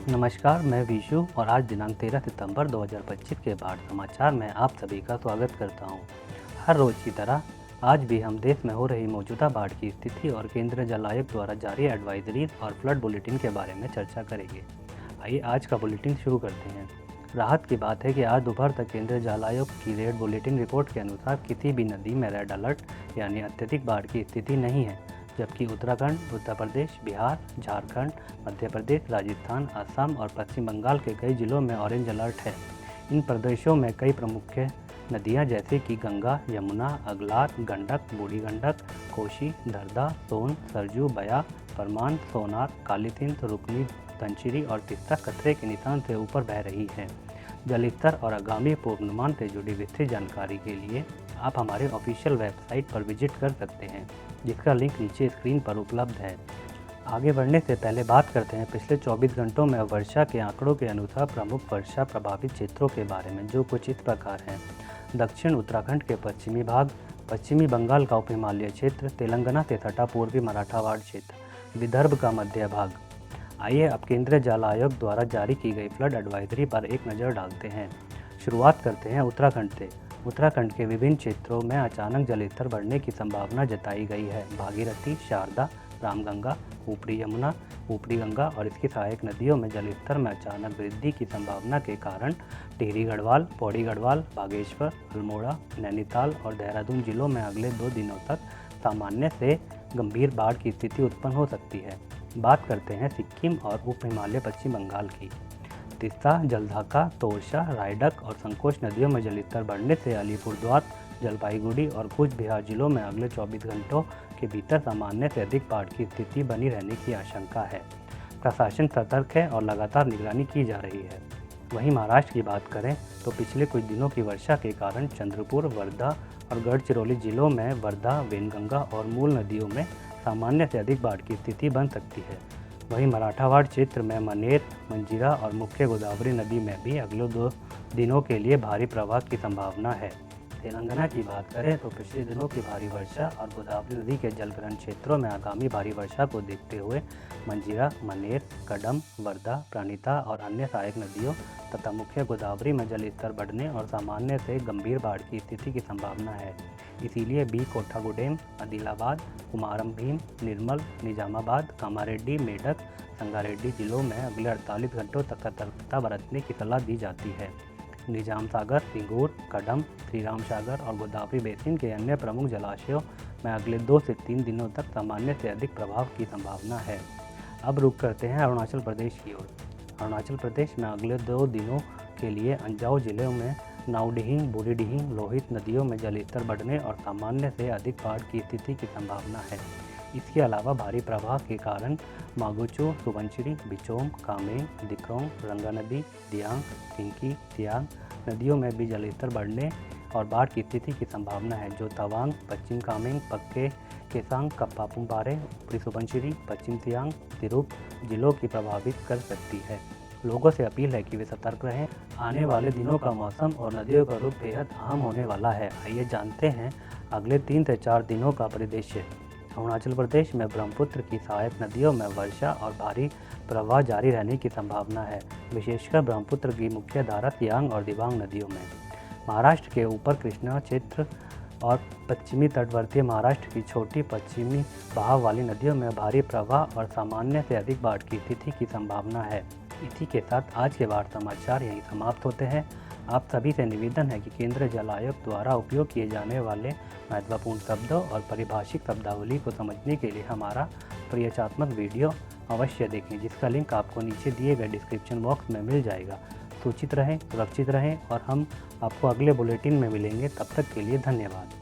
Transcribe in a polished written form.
नमस्कार, मैं विशु और आज दिनांक 13 सितंबर 2025 के बाढ़ समाचार में आप सभी का स्वागत करता हूं। हर रोज़ की तरह आज भी हम देश में हो रही मौजूदा बाढ़ की स्थिति और केंद्रीय जल आयोग द्वारा जारी एडवाइजरीज और फ्लड बुलेटिन के बारे में चर्चा करेंगे। आइए आज का बुलेटिन शुरू करते हैं। राहत की बात है कि आज दोपहर तक केंद्रीय जल आयोग की रेड बुलेटिन रिपोर्ट के अनुसार किसी भी नदी में रेड अलर्ट यानी अत्यधिक बाढ़ की स्थिति नहीं है, जबकि उत्तराखंड, उत्तर प्रदेश, बिहार, झारखंड, मध्य प्रदेश, राजस्थान, असम और पश्चिम बंगाल के कई जिलों में ऑरेंज अलर्ट है। इन प्रदेशों में कई प्रमुख नदियां जैसे कि गंगा, यमुना, अगलार, गंडक, बूढ़ी गंडक, कोसी, दरदा, सोन, सरजू, बया, परमान, सोनार, काली सिंध, रुकनी, धनसिरी और तिस्ता खतरे के निशान से ऊपर बह रही है। जलस्तर और आगामी पूर्वानुमान से जुड़ी विस्तृत जानकारी के लिए आप हमारे ऑफिशियल वेबसाइट पर विजिट कर सकते हैं, जिसका लिंक नीचे स्क्रीन पर उपलब्ध है। आगे बढ़ने से पहले बात करते हैं पिछले 24 घंटों में वर्षा के आंकड़ों के अनुसार प्रमुख वर्षा प्रभावित क्षेत्रों के बारे में, जो कुछ इस प्रकार हैं। दक्षिण उत्तराखंड के पश्चिमी भाग, पश्चिमी बंगाल का उप हिमालय क्षेत्र, तेलंगाना से सटा पूर्वी मराठावाड़ क्षेत्र, विदर्भ का मध्य भाग। आइए अब केंद्रीय जल आयोग द्वारा जारी की गई फ्लड एडवाइजरी पर एक नज़र डालते हैं। शुरुआत करते हैं उत्तराखंड से। उत्तराखंड के विभिन्न क्षेत्रों में अचानक जलस्तर बढ़ने की संभावना जताई गई है। भागीरथी, शारदा, रामगंगा, ऊपरी यमुना, ऊपरी गंगा और इसकी सहायक नदियों में जलस्तर में अचानक वृद्धि की संभावना के कारण टिहरी गढ़वाल, पौड़ी गढ़वाल, बागेश्वर, अल्मोड़ा, नैनीताल और देहरादून जिलों में अगले 2 दिनों तक सामान्य से गंभीर बाढ़ की स्थिति उत्पन्न हो सकती है। बात करते हैं सिक्किम और उप हिमालय पश्चिम बंगाल की। तिस्ता, जलढाका, तोरशा, रायडक और संकोच नदियों में जलस्तर बढ़ने से अलीपुरद्वार, जलपाईगुड़ी और कूच बिहार जिलों में अगले 24 घंटों के भीतर सामान्य से अधिक बाढ़ की स्थिति बनी रहने की आशंका है। प्रशासन सतर्क है और लगातार निगरानी की जा रही है। वहीं महाराष्ट्र की बात करें तो पिछले कुछ दिनों की वर्षा के कारण चंद्रपुर, वर्धा और गढ़चिरौली जिलों में वर्धा, वेनगंगा और मूल नदियों में सामान्य से अधिक बाढ़ की स्थिति बन सकती है। वहीं मराठावाड़ क्षेत्र में मनेर, मंजीरा और मुख्य गोदावरी नदी में भी अगले 2 दिनों के लिए भारी प्रवाह की संभावना है। तेलंगाना की बात करें तो पिछले दिनों की भारी वर्षा और गोदावरी नदी के जलग्रहण क्षेत्रों में आगामी भारी वर्षा को देखते हुए मंजीरा, मनेर, कडम, वर्धा, प्राणिता और अन्य सहायक नदियों तथा मुख्य गोदावरी में जलस्तर बढ़ने और सामान्य से गंभीर बाढ़ की स्थिति की संभावना है। इसीलिए बी कोठागुडेम, आदिलाबाद, कुमारम भीम, निर्मल, निजामाबाद, कामारेड्डी, मेडक, संगारेड्डी जिलों में अगले 48 घंटों तक सतर्कता बरतने की सलाह दी जाती है। निजाम सागर, सिंगूर, कडम, श्रीराम सागर और गोदावरी बेसिन के अन्य प्रमुख जलाशयों में अगले 2 से 3 दिनों तक सामान्य से अधिक प्रभाव की संभावना है। अब रुख करते हैं अरुणाचल प्रदेश की ओर। अरुणाचल प्रदेश में अगले 2 दिनों के लिए अंजाव जिले में नावडिहिंग, बूढ़ीडिहिंग, लोहित नदियों में जलस्तर बढ़ने और सामान्य से अधिक बाढ़ की स्थिति की संभावना है। इसके अलावा भारी प्रवाह के कारण मागुचू, सुबनसिरी, बिचोम, कामेंग, दिक्रोंग, रंगा नदी, दियांग, टिंकी, तियांग नदियों में भी जलस्तर बढ़ने और बाढ़ की स्थिति की संभावना है, जो तवांग, पश्चिम कामेंग, पक्के केसांग, कप्पापुम्पारे, ऊपरी सुबनसिरी, पश्चिम तियांग, तिरुप जिलों की प्रभावित कर सकती है। लोगों से अपील है कि वे सतर्क रहें। आने वाले दिनों का मौसम और नदियों का रुख बेहद अहम होने वाला है। आइए जानते हैं अगले 3 से 4 दिनों का परिदृश्य। अरुणाचल प्रदेश में ब्रह्मपुत्र की सहायक नदियों में वर्षा और भारी प्रवाह जारी रहने की संभावना है, विशेषकर ब्रह्मपुत्र की मुख्य धारा सियांग और दिबांग नदियों में। महाराष्ट्र के ऊपर कृष्णा क्षेत्र और पश्चिमी तटवर्ती महाराष्ट्र की छोटी पश्चिमी बहाव वाली नदियों में भारी प्रवाह और सामान्य से अधिक बाढ़ की स्थिति की संभावना है। इसी के साथ आज के बाढ़ समाचार यहीं समाप्त होते हैं। आप सभी से निवेदन है कि केंद्रीय जल आयोग द्वारा उपयोग किए जाने वाले महत्वपूर्ण शब्दों और पारिभाषिक शब्दावली को समझने के लिए हमारा परिचयात्मक वीडियो अवश्य देखें, जिसका लिंक आपको नीचे दिए गए डिस्क्रिप्शन बॉक्स में मिल जाएगा। सूचित रहें, सुरक्षित रहें और हम आपको अगले बुलेटिन में मिलेंगे। तब तक के लिए धन्यवाद।